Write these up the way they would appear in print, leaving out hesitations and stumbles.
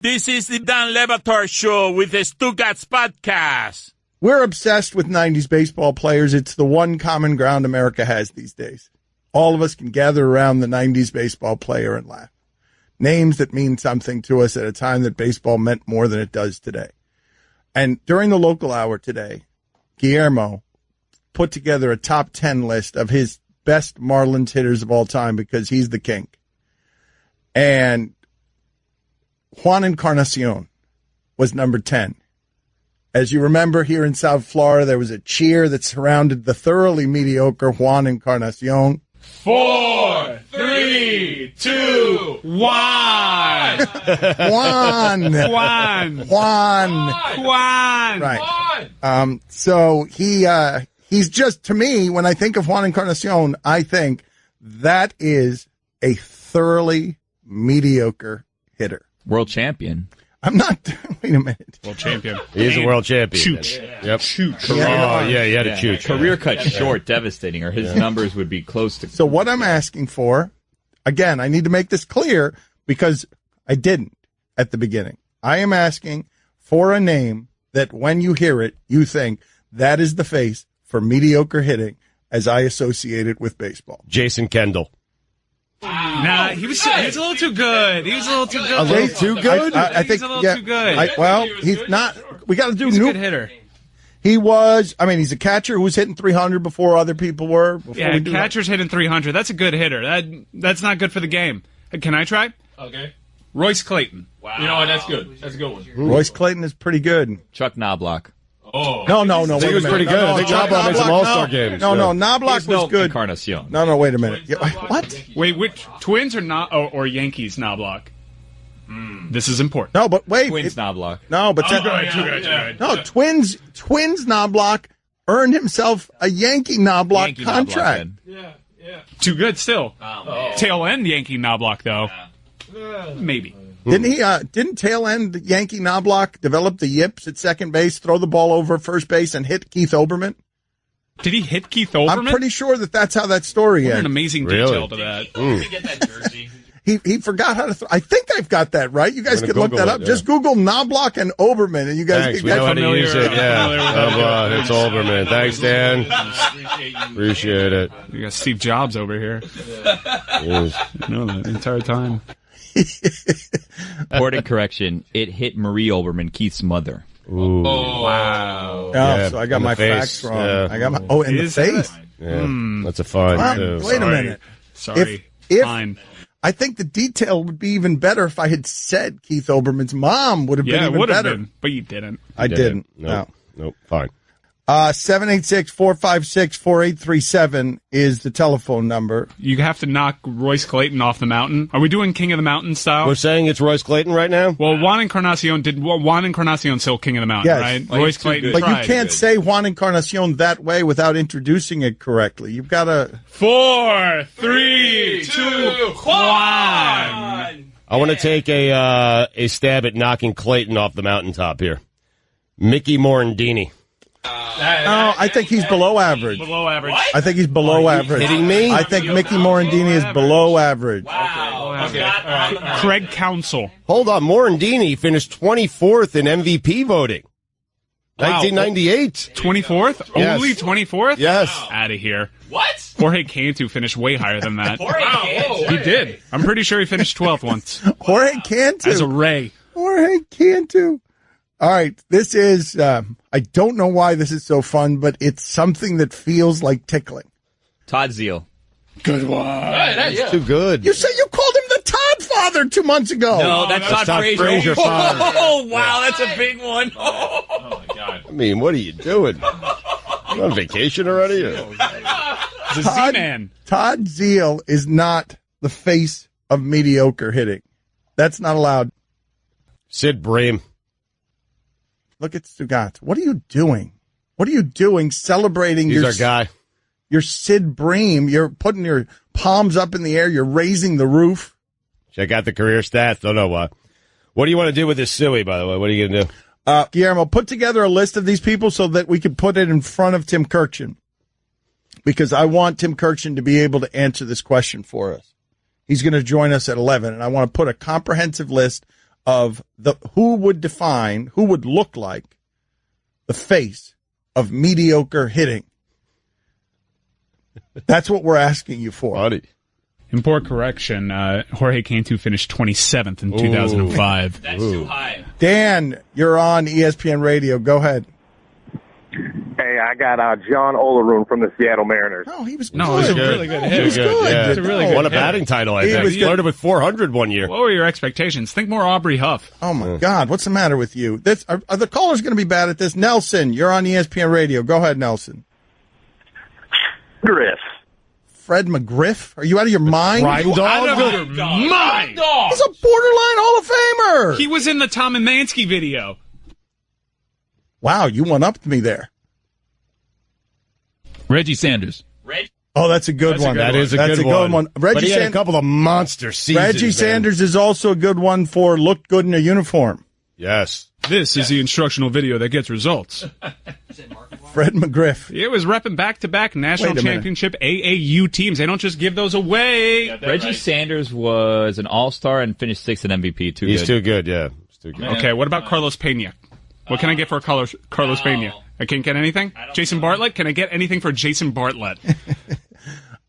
This is the Dan Le Batard Show with the Stugatz Podcast. We're obsessed with 90s baseball players. It's the one common ground America has these days. All of us can gather around the 90s baseball player and laugh. Names that mean something to us at a time that baseball meant more than it does today. And during the local hour today, Guillermo put together a top 10 list of his best Marlins hitters of all time because he's the king. And Juan Encarnacion was number 10. As you remember, here in South Florida, there was a cheer that surrounded the thoroughly mediocre Juan Encarnacion. 4, 3, 2, 1. Juan. Right. So he's just, to me, when I think of Juan Encarnacion, I think that is a thoroughly mediocre hitter. World champion. I'm not. Wait a minute. World champion. He is a world champion. Chooch. Yep. Chooch. Oh, yeah, he had a chooch. Career cut short, devastating, or his numbers would be close to. So what I'm asking for, again, I need to make this clear because I didn't at the beginning. I am asking for a name that when you hear it, you think that is the face for mediocre hitting as I associate it with baseball. Jason Kendall. Nah, he was a little too good. He was a little too good. A little too good? I think he's a little too good. He's not. We got to do He's a new. good hitter. He was. I mean, he's a catcher who was hitting 300 before other people were. Yeah, catcher's hitting 300. That's a good hitter. That's not good for the game. Can I try? Okay. Royce Clayton. Wow. You know what? That's good. That's a good one. Royce Clayton is pretty good. Chuck Knobloch. Oh. No. He was pretty good. I think Knobloch made some All-Star games. No, Knobloch was good. Encarnacion. No, wait a minute. What? Wait, which Twins or Yankees Knobloch? This is important. No, but wait. Twins Knobloch. No, but Too good. no, Twins Knobloch earned himself a Yankee Knobloch contract. Yeah. Too good still. Oh. Tail end Yankee Knobloch though. Maybe. Didn't tail end Yankee Knobloch develop the yips at second base, throw the ball over first base, and hit Keith Olbermann? Did he hit Keith Olbermann? I'm pretty sure that's how that story What ends. an amazing detail to that. Let me get that jersey. He forgot how to throw. I think I've got that right. You guys can look that up. Yeah. Just Google Knobloch and Oberman, and you guys Thanks. can We know how to familiar. use it. Familiar with Yeah. It's Olbermann. Thanks, Dan. Appreciate it. You got Steve Jobs over here. Yes. No, the entire time. Important correction. It hit Marie Olbermann, Keith's mother. Ooh. Wow. So I got in the my face. facts wrong. Yeah. I got in the Is face. Yeah. That's a fine, too. Wait a minute. Sorry. If Fine. I think the detail would be even better if I had said Keith Olbermann's mom would have been Yeah, it even would have better. been, but you didn't. I didn't. Nope. Fine. 786-456-4837 is the telephone number. You have to knock Royce Clayton off the mountain. Are we doing King of the Mountain style? We're saying it's Royce Clayton right now? Well, Juan Encarnacion still King of the Mountain, Yes. right? Well, Royce he's too Clayton good. But you tried. can't say Juan Encarnacion that way without introducing it correctly. You've got to... 4, 3, 2, 1. I want to take a stab at knocking Clayton off the mountaintop here. Mickey Morandini. No, I think he's below average. Below average. I think he's below average. kidding me? I think Mickey Morandini is below average. Wow. Okay. Craig Counsell. Hold on. Morandini finished 24th in MVP voting. 1998. 24th? Yes. Only 24th? Yes. Out of here. What? Jorge Cantu finished way higher than that. Wow. He did. I'm pretty sure he finished 12th once. Jorge Cantu. As a Ray. Jorge Cantu. All right, this is, I don't know why this is so fun, but it's something that feels like tickling. Todd Zeal. Good one. Yeah. Too good. You said you called him the Todd father 2 months ago. No, that's Todd Frazier. father. Oh, wow, that's a big one. Oh my God. I mean, what are you doing? You on vacation already? The Z-Man. Todd Zeal is not the face of mediocre hitting. That's not allowed. Sid Bream. Look at Stugatz. What are you doing? What are you doing celebrating He's our guy. your Sid Bream? You're putting your palms up in the air. You're raising the roof. Check out the career stats. Don't know what. What do you want to do with this SEGUI, by the way? What are you going to do? Guillermo, put together a list of these people so that we can put it in front of Tim Kurkjian, because I want Tim Kurkjian to be able to answer this question for us. He's going to join us at 11, and I want to put a comprehensive list of who would look like the face of mediocre hitting. That's what we're asking you for. Buddy. Important correction, Jorge Cantu finished 27th in 2005. That's too high. Dan, you're on ESPN Radio. Go ahead. Hey, I got John Olerud from the Seattle Mariners. Oh, he was No, it was a really good hit. He was good. Yeah. It's a really good Won a hit. batting title, I He think. was He good. started with 400 one year. What were your expectations? Think more Aubrey Huff. Oh, my God. What's the matter with you? Are the callers going to be bad at this? Nelson, you're on ESPN Radio. Go ahead, Nelson. Griff. Fred McGriff? Are you out of your mind? Right, You- dog? Out of your mind! He's a borderline Hall of Famer. He was in the Tom Emansky video. Wow, you one-upped me there. Reggie Sanders. Oh, that's a good one. That is a That's good one. Reggie But he had a Sand- couple of monster seasons. Reggie man. Sanders is also a good one for looked good in a uniform. Yes. This is the instructional video that gets results. Fred McGriff. It was repping back-to-back national Wait a minute. championship AAU teams. They don't just give those away. Reggie Sanders was an all-star and finished 6th in MVP. He's too good, yeah. He's too good. Okay, what about Carlos Pena? What can I get for Carlos Pena? I can't get anything? Jason Bartlett? Can I get anything for Jason Bartlett?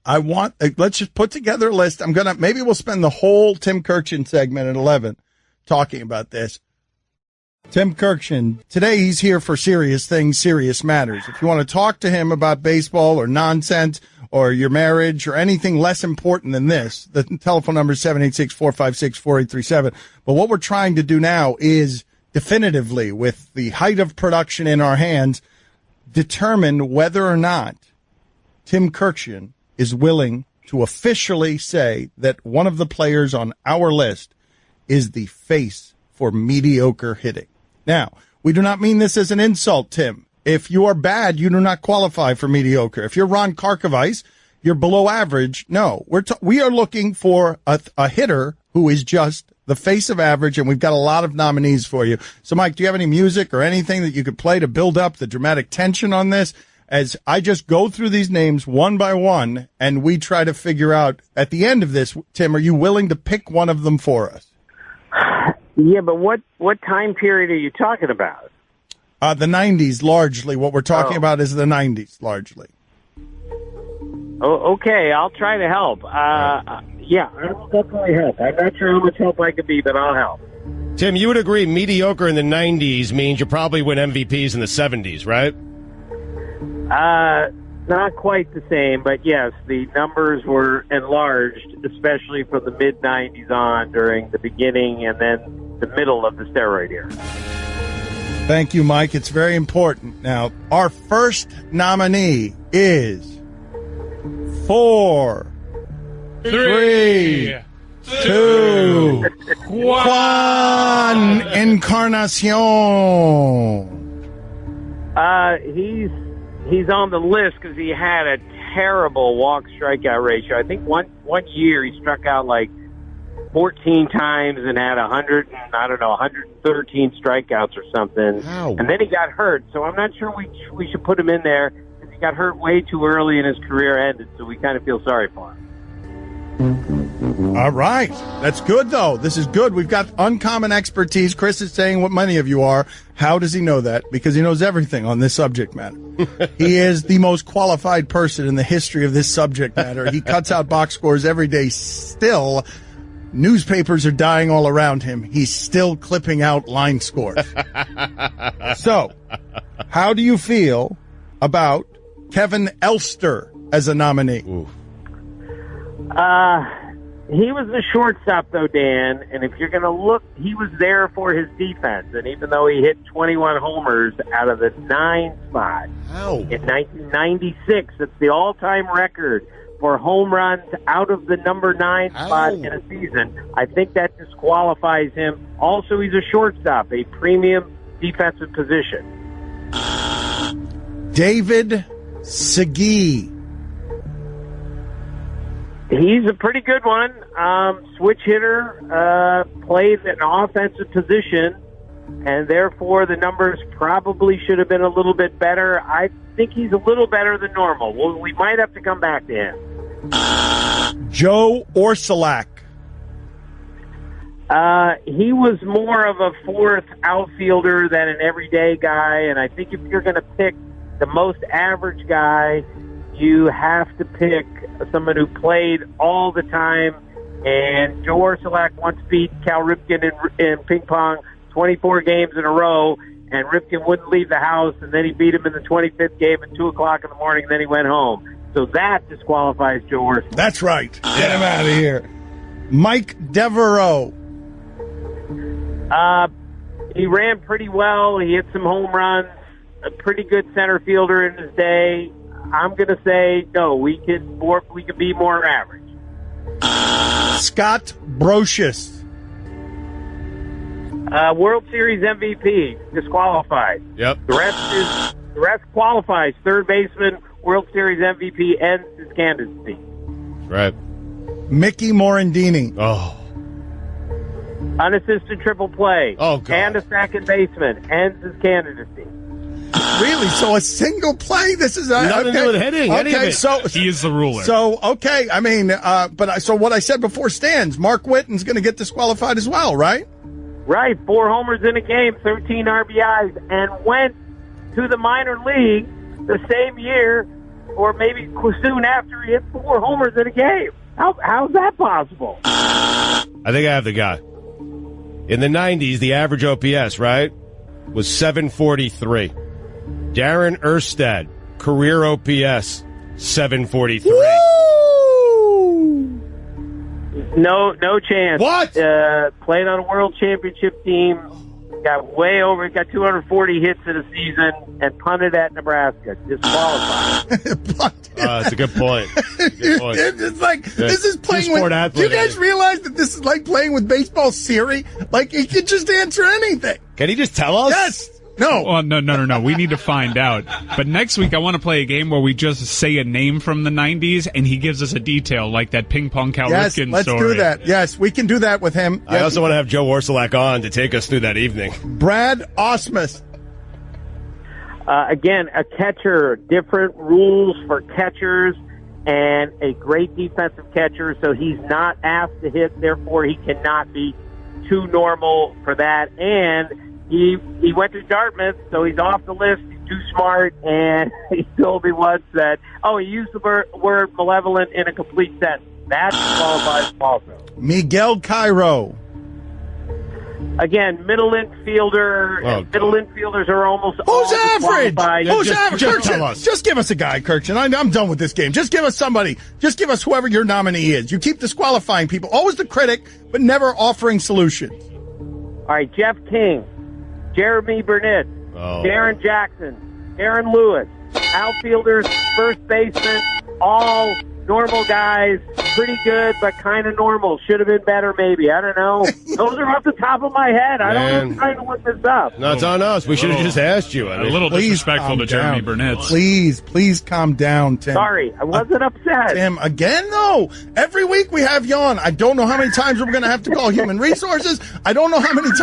Let's just put together a list. Maybe we'll spend the whole Tim Kurkjian segment at 11 talking about this. Tim Kurkjian, today he's here for serious things, serious matters. If you want to talk to him about baseball or nonsense or your marriage or anything less important than this, the telephone number is 786-456-4837. But what we're trying to do now is definitively, with the height of production in our hands, determine whether or not Tim Kurkjian is willing to officially say that one of the players on our list is the face for mediocre hitting. Now, we do not mean this as an insult, Tim. If you are bad, you do not qualify for mediocre. If you're Ron Karkovice, you're below average. No, we are looking for a hitter who is just the face of average, and we've got a lot of nominees for you. So, Mike, do you have any music or anything that you could play to build up the dramatic tension on this? As I just go through these names one by one, and we try to figure out, at the end of this, Tim, are you willing to pick one of them for us? Yeah, but what time period are you talking about? The 90s, largely. What we're talking about is the 90s, largely. Oh, okay, I'll try to help. Yeah, I'll definitely help. I'm not sure how much help I could be, but I'll help. Tim, you would agree mediocre in the 90s means you probably win MVPs in the 70s, right? Not quite the same, but yes, the numbers were enlarged, especially from the mid-90s on during the beginning and then the middle of the steroid era. Thank you, Mike. It's very important. Now, our first nominee is 4, 3, 2, Juan Encarnacion. He's on the list because he had a terrible walk strikeout ratio. I think one year he struck out like 14 times and had 113 strikeouts or something. Wow. And then he got hurt, so I'm not sure we should put him in there. He got hurt way too early and his career ended, so we kind of feel sorry for him. All right. That's good, though. This is good. We've got uncommon expertise. Chris is saying what many of you are. How does he know that? Because he knows everything on this subject matter. He is the most qualified person in the history of this subject matter. He cuts out box scores every day. Still, newspapers are dying all around him. He's still clipping out line scores. So, how do you feel about Kevin Elster as a nominee? Ooh. He was the shortstop, though, Dan, and if you're going to look, he was there for his defense, and even though he hit 21 homers out of the 9 spot in 1996, it's the all-time record for home runs out of the number 9 spot in a season. I think that disqualifies him. Also, he's a shortstop, a premium defensive position. David Segui. He's a pretty good one. Switch hitter, played an offensive position, and therefore the numbers probably should have been a little bit better. I think he's a little better than normal. Well, we might have to come back to him. Joe Orsulak. He was more of a fourth outfielder than an everyday guy, and I think if you're going to pick the most average guy, you have to pick someone who played all the time. And Joe Orsulak once beat Cal Ripken in ping pong 24 games in a row, and Ripken wouldn't leave the house, and then he beat him in the 25th game at 2 o'clock in the morning, and then he went home. So that disqualifies Joe Orsulak. That's right. Get him out of here. Mike Devereaux. He ran pretty well. He hit some home runs. A pretty good center fielder in his day. I'm going to say no. We could be more average. Scott Brocious. World Series MVP disqualified. Yep. The rest qualifies. Third baseman, World Series MVP ends his candidacy. Right. Mickey Morandini. Oh. Unassisted triple play. Oh, God. And a second baseman ends his candidacy. Really? So a single play? This is Nothing to do with hitting. Any of Okay, it. so He is the ruler. So okay, I mean, so what I said before stands. Mark Whitten's going to get disqualified as well, right? Right, 4 homers in a game, 13 RBIs, and went to the minor league the same year, or maybe soon after he hit 4 homers in a game. How's that possible? I think I have the guy. In the 90s, the average OPS, right, was 743. Darren ERSTAD, career OPS, 743. Woo! No chance. What? Played on a world championship team, got way over, got 240 hits in a season, and punted at Nebraska. Disqualified. That's a good point. Good point. It's like this is playing Two-sport with. athlete, Do you guys realize that this is like playing with baseball Siri? Like he could just answer anything. Can he just tell us? Yes. No. Oh, no. We need to find out. But next week, I want to play a game where we just say a name from the 90s, and he gives us a detail, like that ping pong Cal Yes, Ripken let's story. do that. Yes, we can do that with him. I also want to have Joe Orsulak on to take us through that evening. Brad Osmus. Again, a catcher, different rules for catchers, and a great defensive catcher, so he's not asked to hit, therefore he cannot be too normal for that. And he went to Dartmouth, so he's off the list. He's too smart, and he told me once that, he used the word malevolent in a complete sentence. That qualifies also. Miguel Cairo. Again, middle infielder. Middle infielders are almost Who's all average? disqualified. Who's average? just tell Kurkjian, us. just give us a guy, Kurkjian. I'm done with this game. Just give us somebody. Just give us whoever your nominee is. You keep disqualifying people. Always the critic, but never offering solutions. All right, Jeff King, Jeremy Burnett, Darren Jackson, Darren Lewis, outfielders, first baseman, all normal guys, pretty good, but kind of normal. Should have been better, maybe. I don't know. Those are off the top of my head. I don't know. I'm trying to look this up. No, it's on us. We should have just asked you. A little disrespectful to Jeremy Burnett. Please calm down, Tim. Sorry, I wasn't upset. Tim, again, though. Every week we have you on. I don't know how many times we're going to have to call human resources. I don't know how many times.